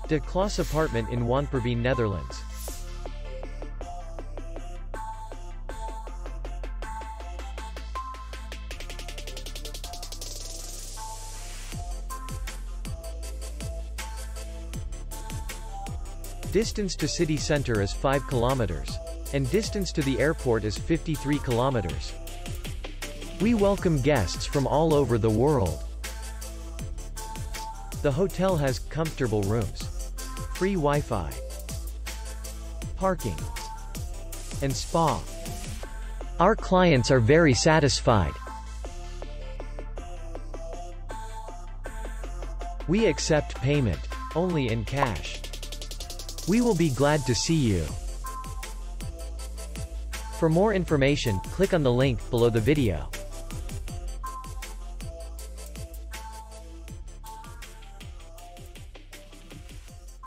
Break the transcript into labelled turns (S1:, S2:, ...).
S1: De klosse apartment in Wanneperveen, Netherlands. Distance to city center is 5 kilometers. And distance to the airport is 53 kilometers. We welcome guests from all over the world. The hotel has comfortable rooms, free Wi-Fi, parking, and spa. Our clients are very satisfied. We accept payment only in cash. We will be glad to see you. For more information, click on the link below the video.